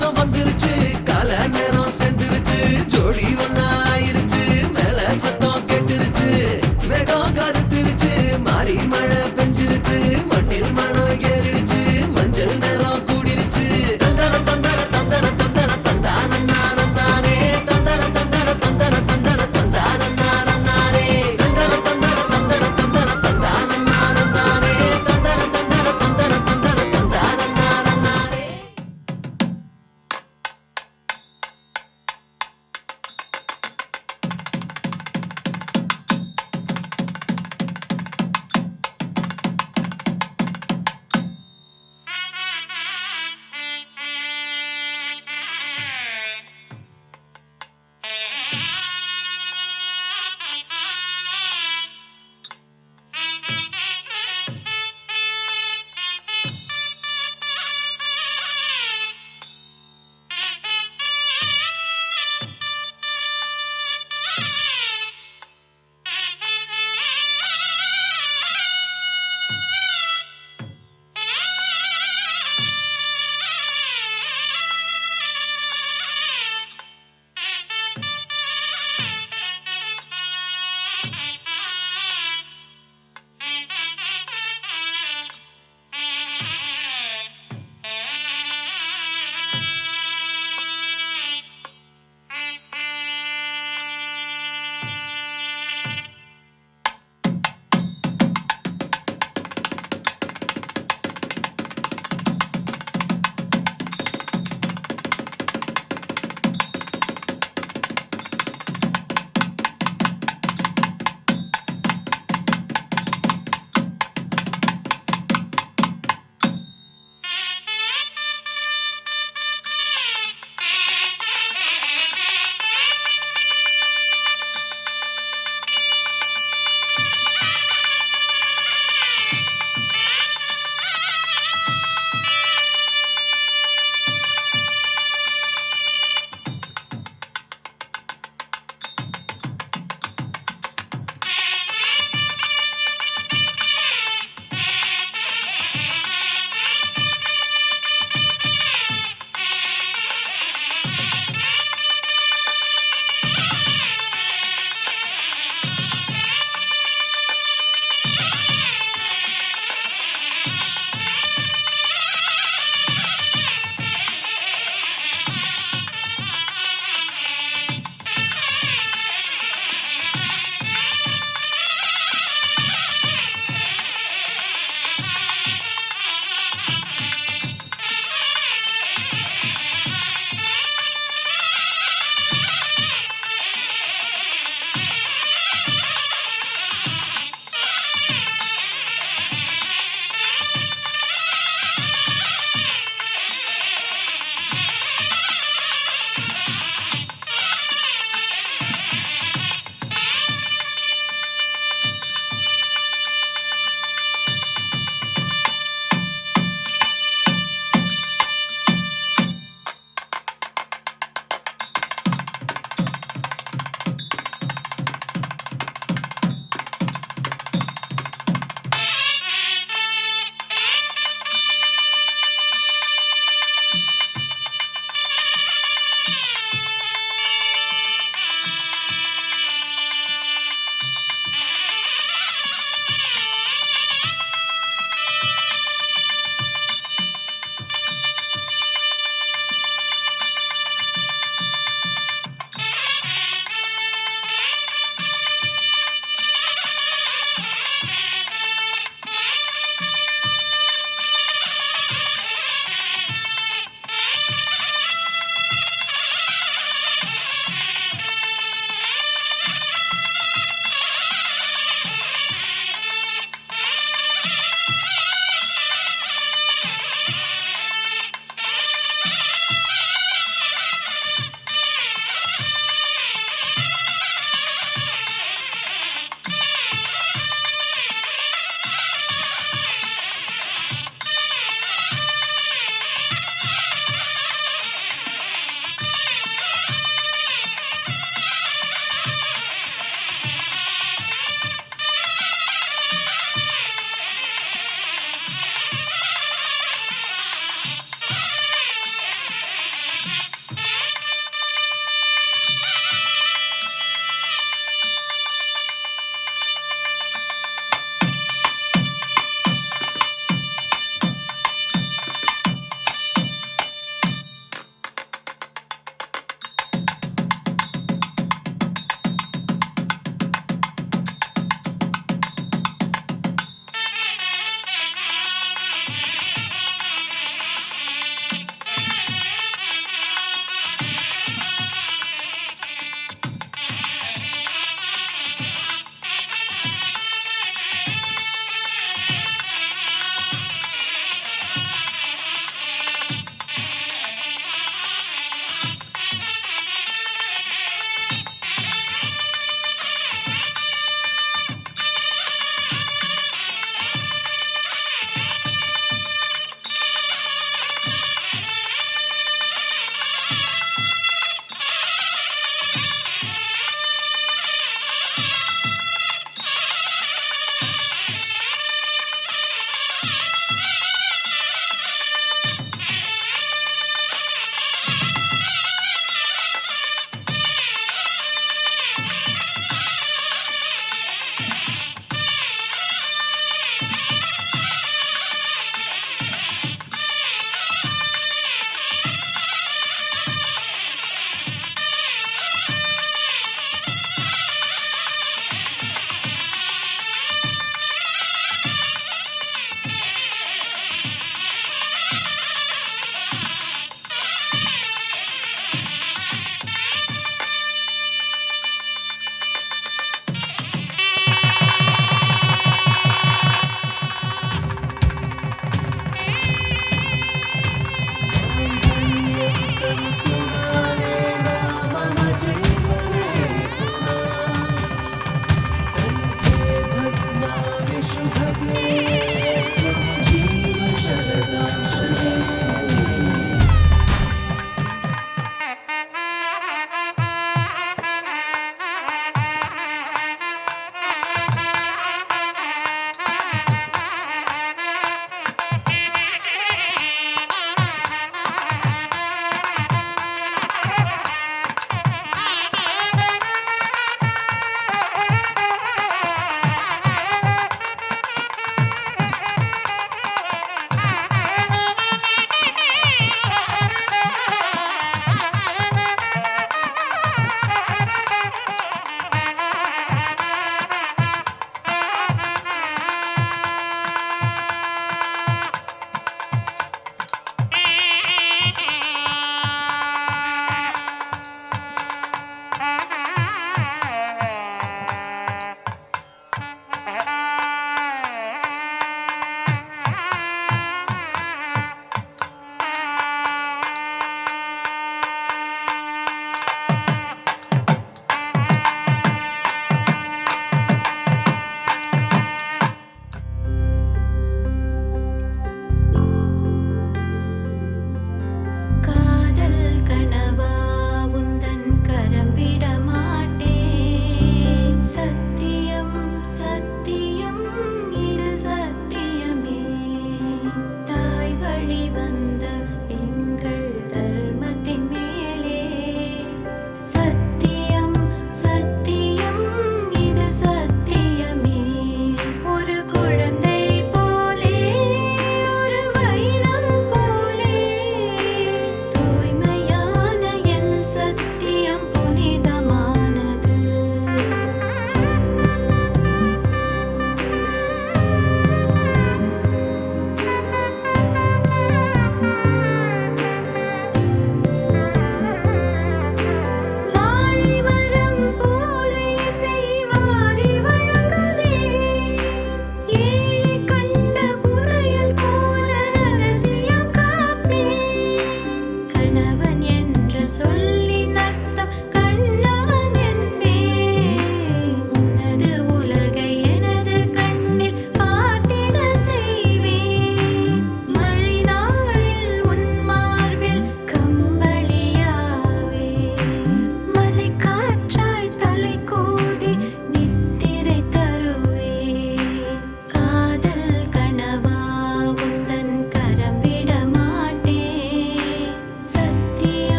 மாசம் வந்துருச்சு கால நேரம் சேர்ந்துருச்சு ஜோடி ஒன்னா ஆயிருச்சு மேல சத்தம் கேட்டுருச்சு மேகம் கருத்துருச்சு மாறி மழை பெஞ்சிருச்சு மண்ணில் மனம் ஏறிடுச்சு மஞ்சள் நேரம் கூடிருச்சு தந்தர தந்தர தந்தர தந்தர தந்தானே தந்தர தந்தர தந்தர தந்தர தந்தானே தந்தர தந்தர தந்தர தந்தர தந்தானே தந்தர தந்தர தந்தர தந்தர தந்தானே.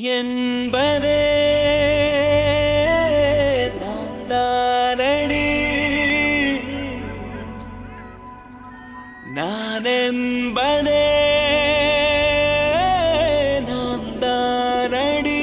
என்பதே நான்தானடி நான் என்பதே நான்தானடி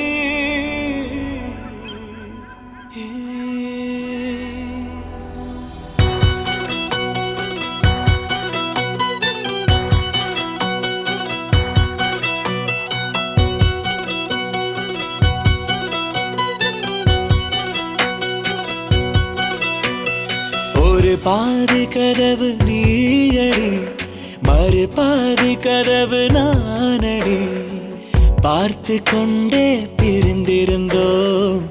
ஒரு பாதி கதவு நீயடி மறு பாதி கதவு நானடி பார்த்து கொண்டே பிரிந்திருந்தோம்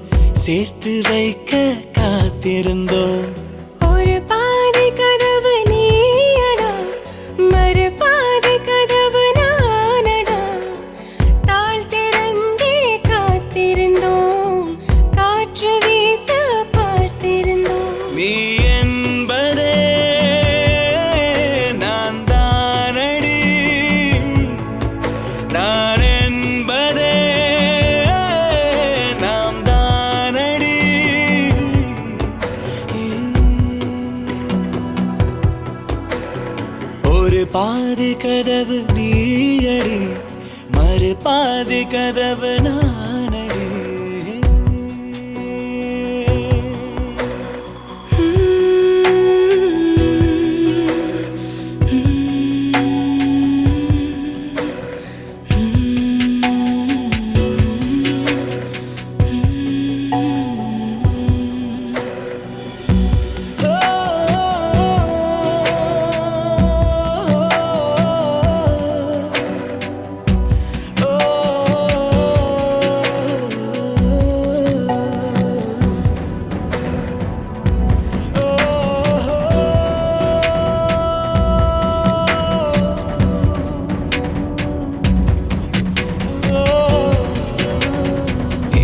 சேர்த்து வைக்க காத்திருந்தோம் ஒரு பாதி கதவு நீயடா மறு பாதி கதவு நானடா தாழ் திறந்தே காத்திருந்தோம் காற்று வீச பார்த்திருந்தோம் நீ என்பதே நான் தானடி நான் என்பதே நாம் தானடி ஒரு பாதி கதவு நீயடி மறு பாதி கதவு நானடி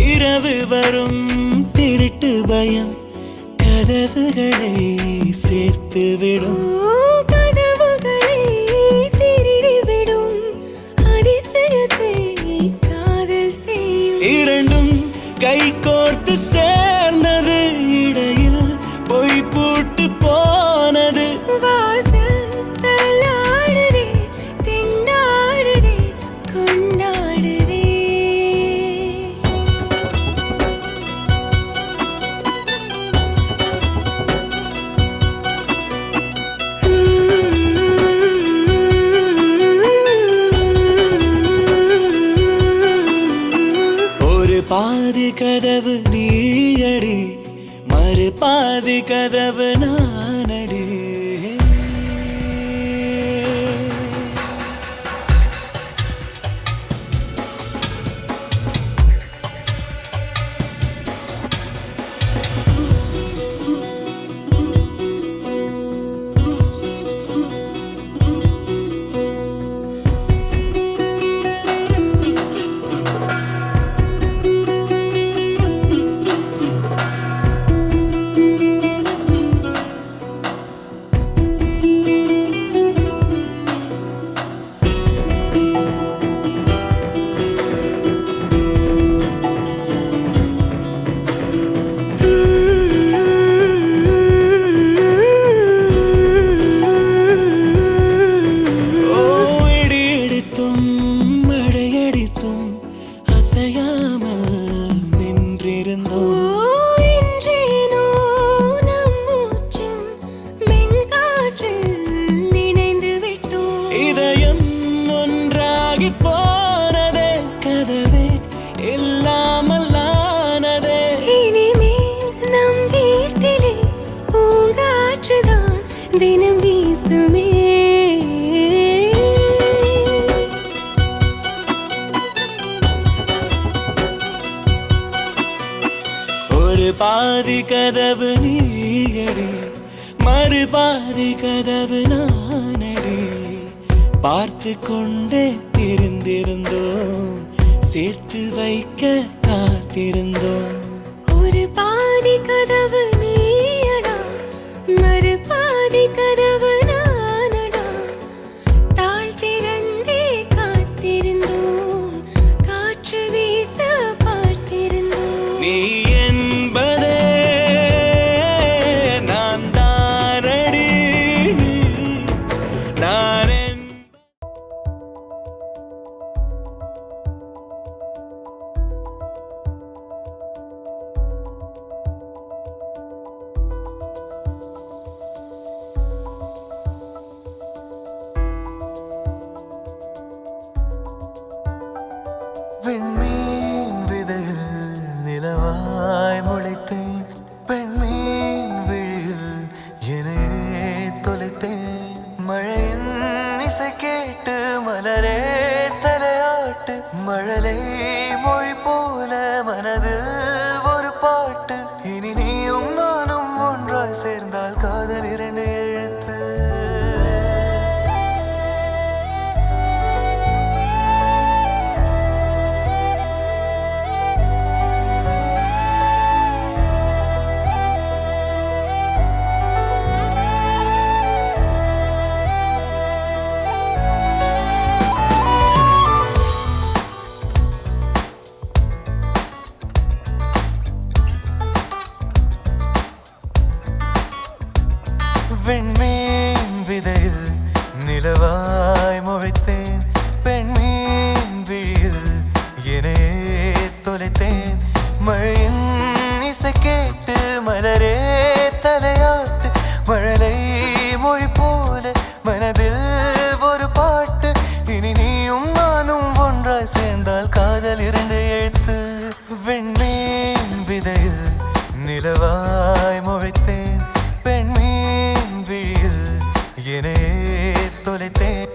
இரவு வரும் திருட்டு பயம் கதவுகளை சேர்த்துவிடும் கதவுகளை திருடிவிடும் அதிசயத்தை காதல் செய்யும் இரண்டும் கை கோர்த்து சேர்ந்தது இடையில் பொய் பூட்டு போனது வாசல் தள்ளாடுதே திண்டாடுதே கொண்டாடுதே கதவு நானடி. அசையாமல் நின்றிருந்தோம். இன்றேனோ நம் மூச்சும் மென்காற்றில் இணைந்து விட்டோம். இதயம் ஒன்றாகி போனதே, கதவே இல்லாமல் ஆனதே. இனிமேல் நம் வீட்டிலே பூங்காற்றுதான் தினம் வீசுமே. ஒரு பாதி கதவு நீயடி, மறுபாதி கதவு நானடி. பார்த்து கொண்டே தெரிந்திருந்தோம், சேர்த்து வைக்க காத்திருந்தோம். ஒரு பாதி கதவு நீயடா, மறுபாதி கதவு நானடா. தாழ் திறந்தே காத்திருந்தோம், காற்று வீச பார்த்திருந்தோம். நீ என்பதே நான் தானடி, நான் விண்மீன் விதையில் நிலவாய் முளைத்தேன், பெண்மீன் விழியில் என்னையே தொலைத்தேன். மழையின் இசை கேட்டு மலரே தலையாட்டு, மழலை மொழி போல மனதில் ஒரு பாட்டு. இனி நீயும் நானும் ஒன்றாய் சேர்ந்தால் காதல் இரண்டு எழுத்து. விண்மீன் விதையில் நிலவாய் முளைத்தேன், பெண்மீன் விழியில் என்னையே தொலைத்தேன். மழையின் இசை கேட்டு மலரே தலையாட்டு, மழலை மொழி போல மனதில் ஒரு பாட்டு. இனி நீயும் நானும் ஒன்றாய் சேர்ந்தால் காதல் இரண்டு எழுத்து. விண்மீன் விதையில் நிலவாய் முளைத்தேன், பெண்மீன் விழியில் என்னையே தொலைத்தேன்.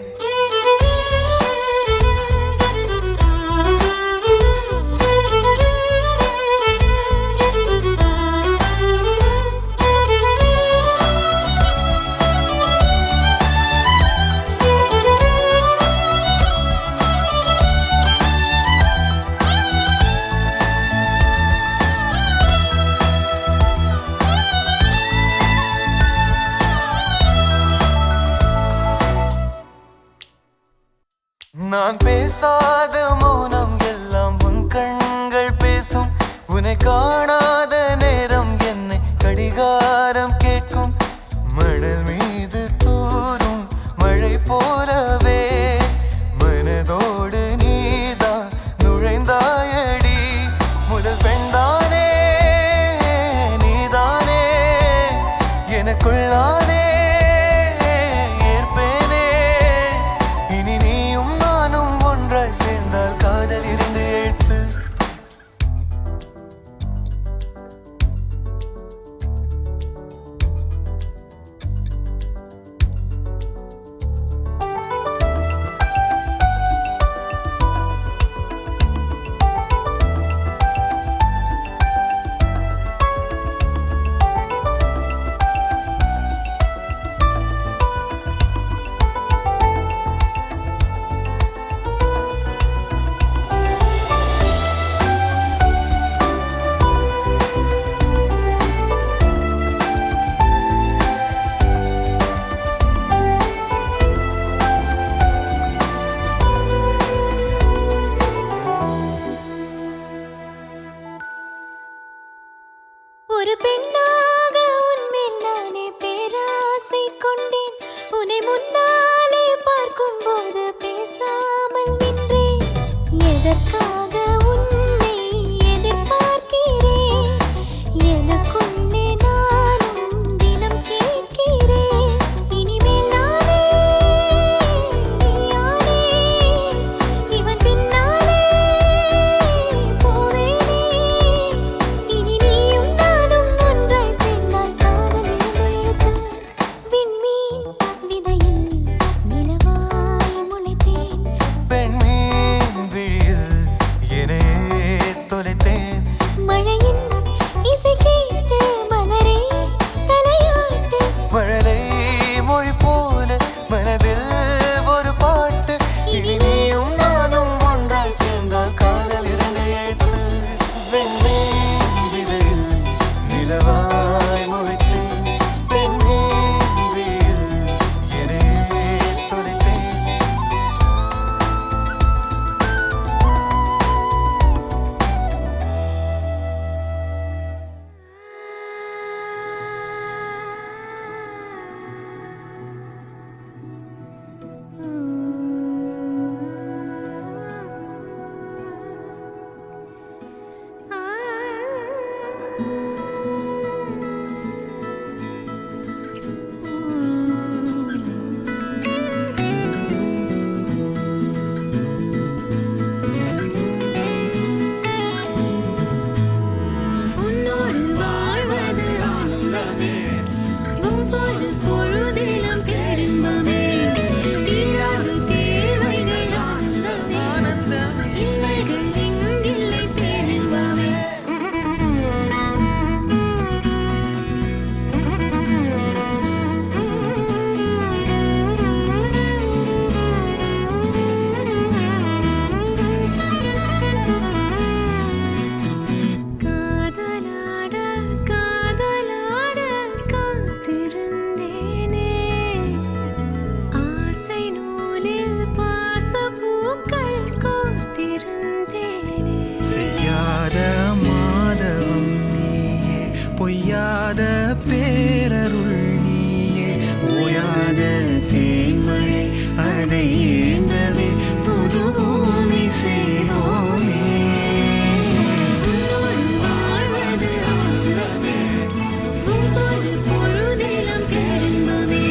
நான் பேசாத மௌனம் எல்லாம் உன் கண்கள் பேசும். உன்னை காணாத நேரம் என்னை கடிகாரம் கேட்கும். மணல் மீது தூரும் மழை போலவே மனதோடு நீதான் நுழைந்தாயடி. முதல் பெண்தானே நீதானே, எனக்குள்ளானே ஏற்பேனே. இனி நீயும் நானும் ஒன்றாய் சேர்ந்தால் காதல் இரண்டு எழுத்து. ஒவ்வொரு பொழுதிலும் பேரின்பமே தீராத தேவைகள் ஆனந்தமே இல்லைகள் எங்கில்லை பேரின்பமே காதலாட காதலாட காத்திருந்தேனே ஆசை நூலில் பாசப்பூக்கள் கோர்த்திருந்தேனே செய்யாத மாதவம் நீயே பொய்யாத பேரருள் நீயே ஓயாத தேன்மழை அதை ஏந்தவே புது பூமி செய்வோமே வாழ்வது ஆனந்தமே ஒவ்வொரு பொழுதிலும் பேரின்பமே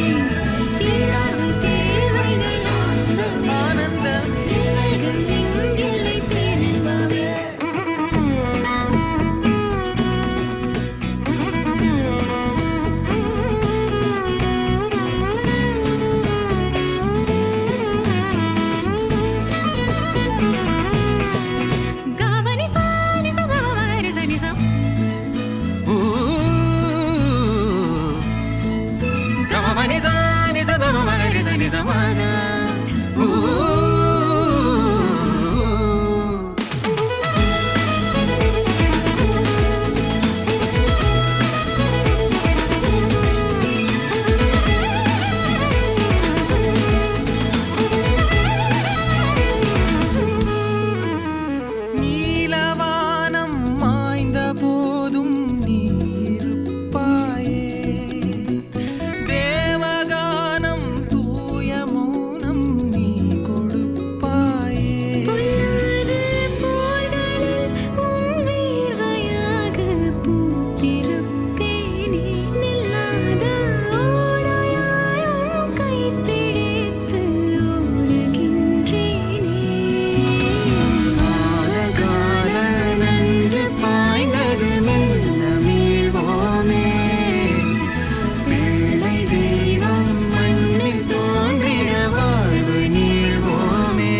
தீராத தேவைகள் ஆனந்தமே இல்லைகள் எங்கில்லை பேரின்பமே கவனி சானி சகவரி சனி சம் கமமணி சாணி சதம மகரி சனி சமக நீலவானம் மாய்ந்த போதும் நீ இருப்பாயே தேவகானம் தூய மௌனம் நீ கொடுப்பாயே பொல்லாத போர்களில் உன் வேர்வையாக பூத்திருப்பேனே நில்லாத ஓடையாய் உன் கைப்பிடித்து ஓடுகின்றேனே கால நஞ்சு பாய்ந்தது மெல்ல மீள்வோமே பிள்ளை தெய்வம் மண்ணில் தோன்றிட வாழ்வு நீள்வோமே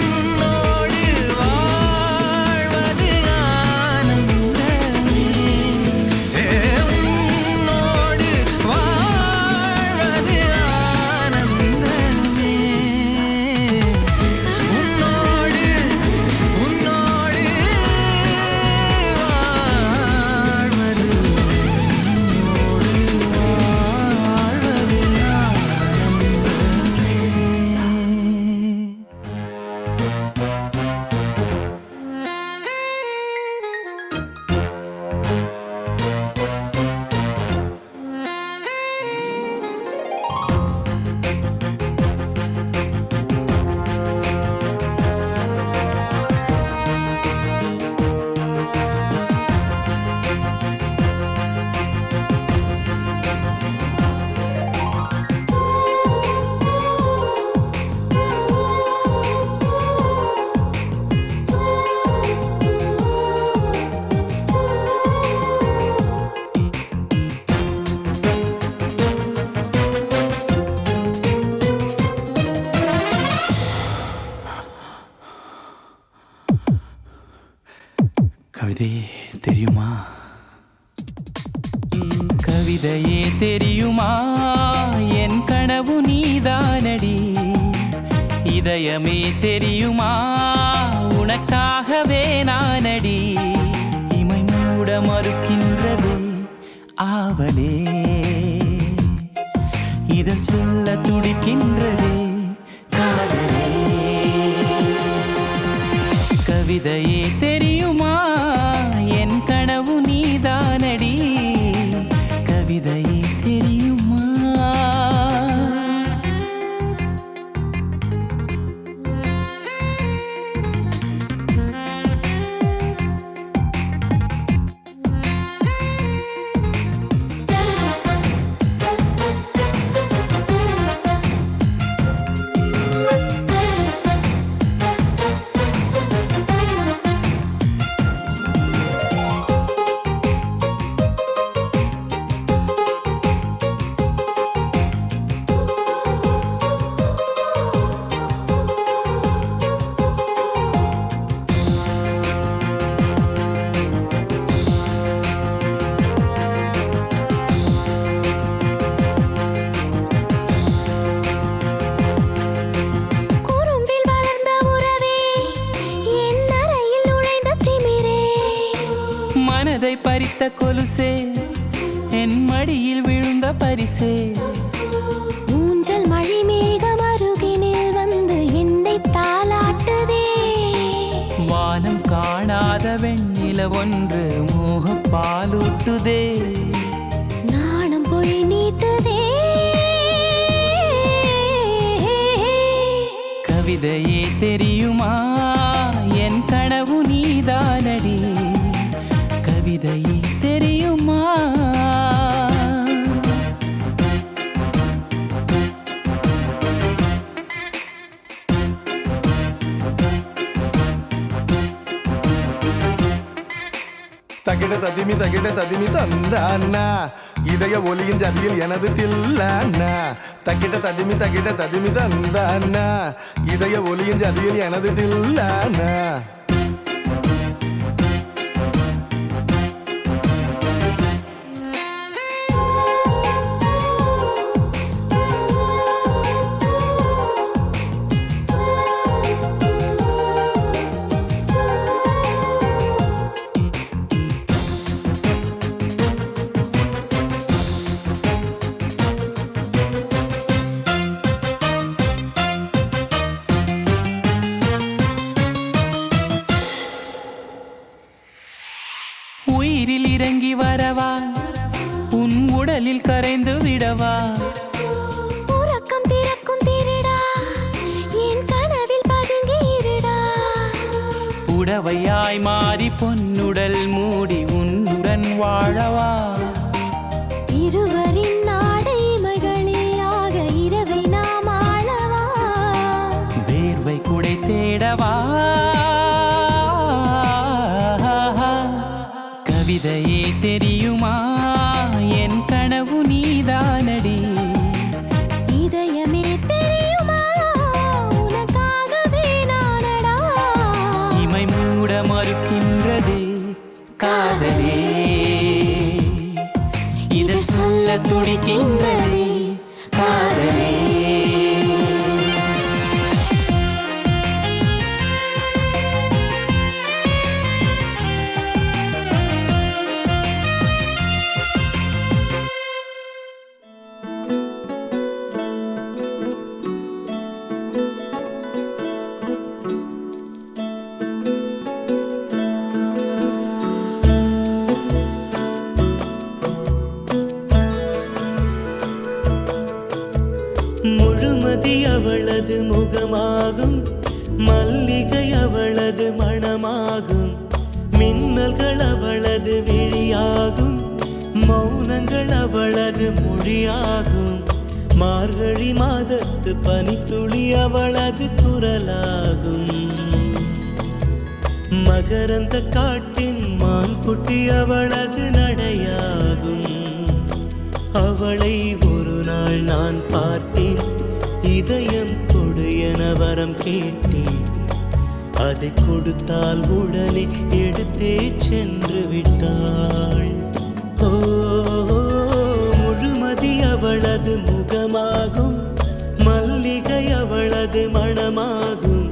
உன்னோடு வாழ்வது ஆனந்தமே உன்னோடு வாழ்வது ஆனந்தமே உன்னோடு உன்னோடு வாழ்வது உன்னோடு வாழ்வது ஆனந்தமே கவிதையே தெரியுமா கவிதையே தெரியுமா என் கனவு நீதானடி இதயமே தெரியுமா உனக்காகவே நானடி இமை மூட மறுக்கின்றதே ஆவலே இதன் சொல்ல துடிக்கின்றதே காதலே கவிதையே தெரியுமா என் கனவு நீதானடி கவிதையே கொலுசே என் மடியில் விழுந்த பரிசே ஊஞ்சல் மழை மேகம் அருகினில் வந்து என்னை தாலாட்டுதே வானம் காணாத வெண்ணில ஒன்று மோக பாலூட்டுதே நாணம் போய் நீட்டுதே கவிதையே தெரியுமா என் கனவு நீதானடி கவிதையே தெரியுமா தகிட ததிமி தந்த அண்ணா இதய ஒலியின் ஜதியில் எனது தில்ல அண்ணா தகிட ததிமி தந்த அண்ணா இதய ஒலியின் ஜதியில் எனது தில்ல அண்ணா உயிரில் இறங்கி வரவா உன் உடலில் கரைந்து விடவா உறக்கம் திறக்கும் திருடா என் கனவில் பதுங்கி இருடா உடவையாய் மாறி பொன்னுடல் மூடி உன்னுடன் வாழவா இருவரின் நாடை மகளியாக இரவை நாம் ஆளவா வேர்வை குடை தேடவா கவிதையே தெரியுமா என் கனவு நீதானடி இதயமே தெரியுமா உனக்காகவே நானடா இமை மூட மறுக்கின்றதே காதலே இதழ் சொல்ல துடிக்கின்றதே காதலே முழுமதி அவளது முகமாகும் மல்லிகை அவளது மணமாகும் மின்னல்கள் அவளது விழியாகும் மௌனங்கள் அவளது மொழியாகும் மார்கழி மாதத்து பனித்துளி அவளது குரலாகும் மகரந்த காட்டின் மான்குட்டி அவளது நடையாகும் அவளை ஒரு நாள் நான் பார்த்தேன் இதயம் கொடு என வரம் கேட்டேன் அதை கொடுத்தால் உடனே எடுத்தே சென்று விட்டாள் ஓ முழுமதி அவளது முகமாகும் மல்லிகை அவளது மணமாகும்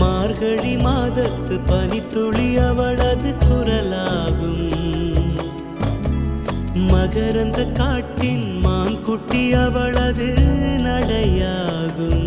மார்கழி மாதத்து பனித்துளி அவளது குரலாகும் மகரந்த காட்டின் மான்குட்டி அவளது நடையாகும்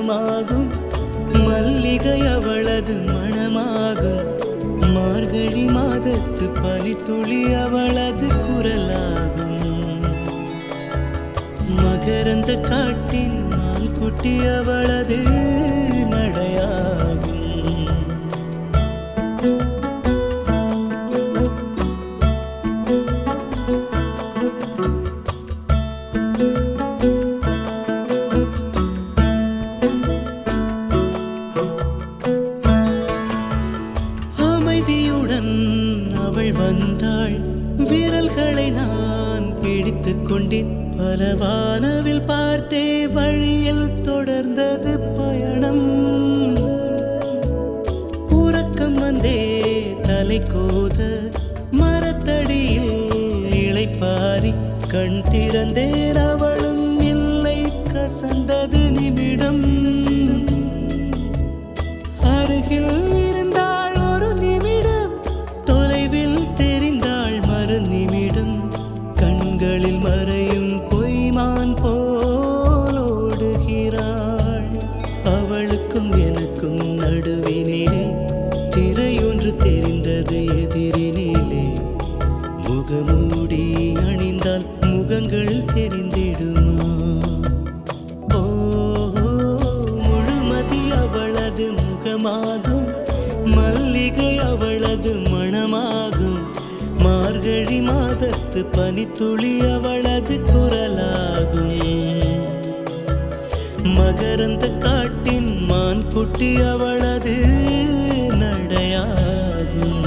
முகமாகும் மல்லிகை அவளது மணமாகும் மார்கழி மாதத்து பனித்துளி அவளது குரலாகும் மகரந்த காட்டின் மான் குட்டி அவளது நடையாகும் அமைதியுடன் அவள் வந்தாள் விரல்களை நான் பிடித்துக் கொண்டேன் பல வானவில் பார்த்தே வழியில் தொடர்ந்தது பயணம் உறக்கம் வந்தே தலை கோத மரத்தடியில் இளைப்பாரி கண் திறந்தேன் அவளும் இல்லை கசந்தது நிமிடம் அருகில் இருந்தாள் ஒரு நிமிடம் தொலைவில் தெரிந்தாள் மறு நிமிடம் கண்களில் மறையும் பொய்மான் போலோடுகிறாள் அவளுக்கும் எனக்கும் நடுவினிலே திரையொன்று தெரிந்தது எதிரினிலே முகமூடி அணிந்தால் முகங்கள் தெரிந்திடுமா ஓ முழுமதி அவளது முகமாகும் மல்லிகை அவளது மணமாகும் மார்கழி மாதத்து பனித்துளி அவளது குரலாகும் மகரந்த காட்டின் மான் குட்டி அவளது நடையாகும்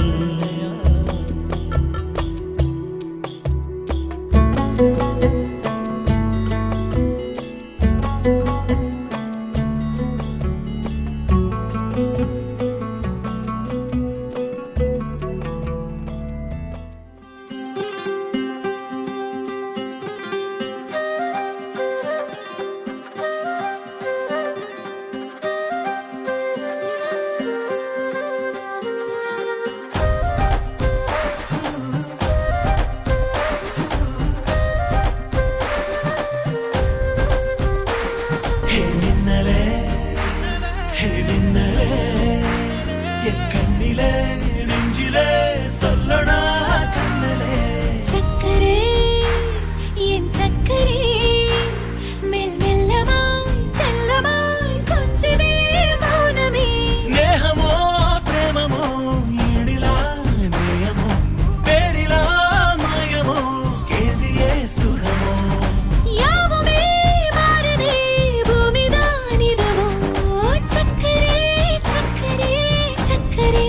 ஹே மின்னலே ஹே மின்னலே என் கண்ணிலே நெஞ்சிலே சொல்லடா கண்ணலே சக்கரே என் சக்கரே மெல் மெல்லமாய் செல்லமாய் கொஞ்சதே மௌனமே ஸ்நேகமோ பிரேமமோ ஈடிலா நேயமோ பேரிலா மாயமோ கேள்வியே சுகமோ யாவுமே மாறுதே பூமிதான் இதவோ சக்கரே சக்கரே சக்கரே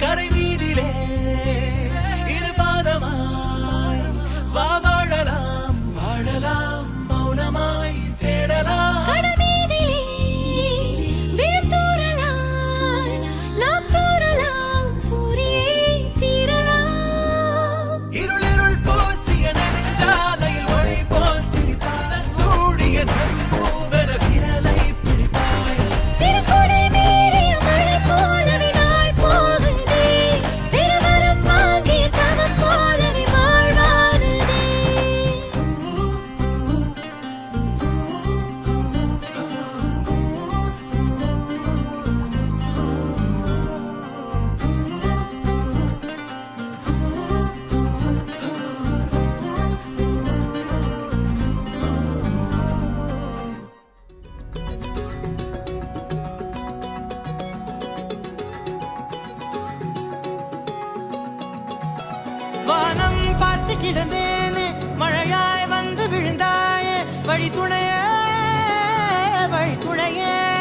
கரை மீதிலே இரு பாதமாய் வா வாழலாம் வாழலாம் மௌனமாய் தேடலாம் கடமீதிலே விழும் தூறலாம் நாம் தூறலாம் ஊரியே தீரலாம் இருளிருள் பூசிய நெடுஞ்சாலையில் ஒளி போல் சிரிப்பான சூடிய நம்பூவன விரலை பிடிப்பாய் சிறுகுடை மீறிய மழை போலவே நாள் போகுதே பெருவரம் வாங்கிய தவம் போலவே வாழ்வானதே வானம் பார்த்து கிடந்தேனே மழையாய் வந்து விழுந்தாயே வழி துணையே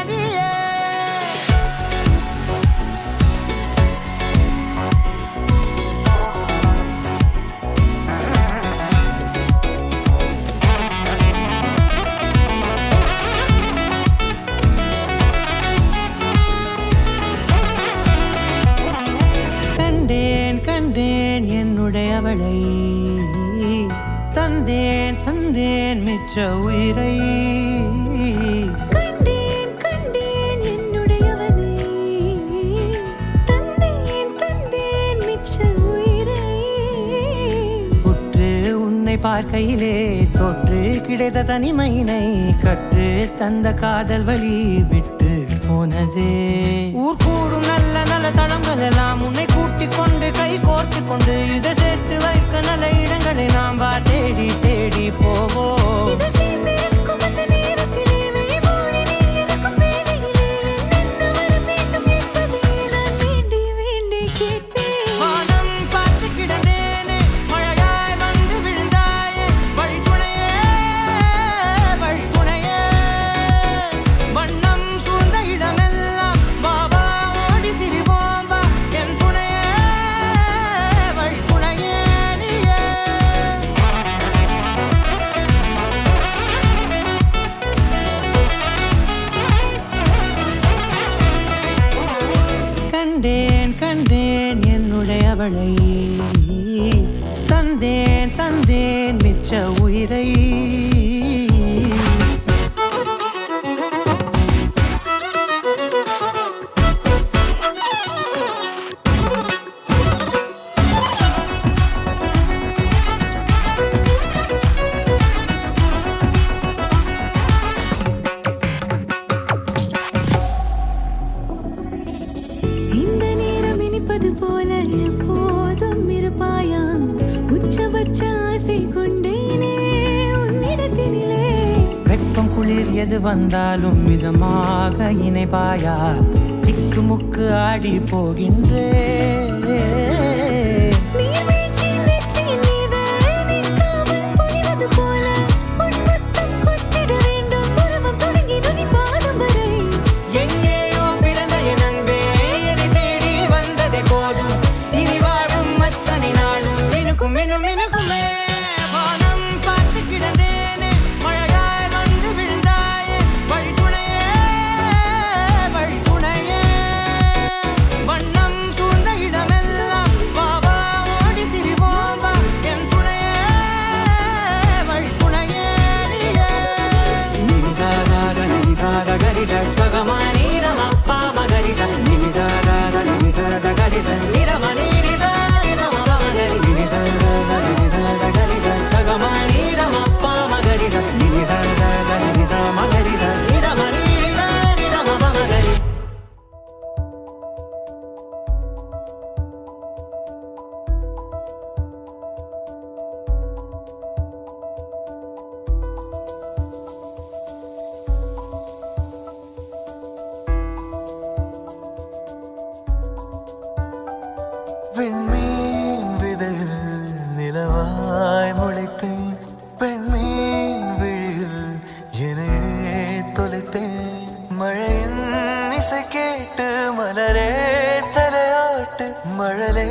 நீயே கண்டேன் என்னுடையவளை தந்தேன் தந்தேன் மிச்ச உயிரை கண்டேன் கண்டேன் என்னுடையவனை தந்தேன் தந்தேன் மிச்ச உயிரை உற்று உன்னை பார்க்கையிலே தொற்று கிடைத்த தனிமையினை கற்று தந்த காதல் வழி விட்டு போனதே ஊர் கூடும் நல்ல நல்ல தளங்கள் எல்லாம் உன்னை கூட்டிக் கொண்டு கை கோர்த்து கொண்டு இதை சேர்த்து வைக்க நல்ல இடங்களை நாம் வா தேடி தேடி போவோம் இதழ் சேர்ந்திருக்கும் அந்த நேரத்திலே விழிமூடி நீ இருக்கும் வேளையிலே என்ன வர வேண்டும் என்பதை நான் வேண்டி வேண்டி கேட்பேன் வானம் பார்த்து கிடந்தேனே மழையாய் வந்து விழுந்தாயே வழித்துணையே வழித்துணையே வண்ணம் சூழ்ந்த இடமெல்லாம் பாபா ஓடி திரிவோம் வா என் துணையே வழித்துணையே நீயே கண்டேன் கண்டேன் என்னுடையவளை தந்தேன் தந்தேன் மிச்ச உயிரை இந்த நேரம் இனிப்பது போல எப்போதும் இருப்பாயா உச்சபட்ச ஆசை கொண்டேனே உன்னிடத்தினிலே வெப்பம் குளிர் எது வந்தாலும் மிதமாக இணைப்பாயா திக்குமுக்கு ஆடி போகின்றே நீர்வீழ்ச்சியின் நெற்றியின் மீது நிற்காமல் பொழிவது போல உன் முத்தம் கொட்டிட வேண்டும் உருவம் தொடங்கி நுனி பாதம் வரை எங்கேயோ பிறந்த என் அன்பே என்னை தேடி வந்ததே போதும் இனி வாழும் அத்தனை நாளும் மினுக்கும் மினும் மினுக்குமே வானம் பார்த்து கிடந்தேனே மழையாய் வந்து விழுந்தாயே வழித்துணையே வழித்துணையே வண்ணம் சூழ்ந்த இடமெல்லாம் பாபா ஓடி திரிவோம் வா என் துணையே வழித்துணையே நீயே நினிசாக நினிசாக கரிச ககமானி ரமப்பா மகரிச நினிசாக நினிசாக கரிச நிரமணி நிதா நிரமபா மகரி நினிசாக கரிச ககமானி ரமப்பா மகரிச நினிசாக நினிசா மகரிச நிரமணி நிதா நிரமபா மகரி விண்மீன் விதையில் நிலவாய் முளைத்தேன் பெண்மீன் விழியில் என்னையே தொலைத்தேன் மழையின் இசை கேட்டு மலரே தலையாட்டு மழலை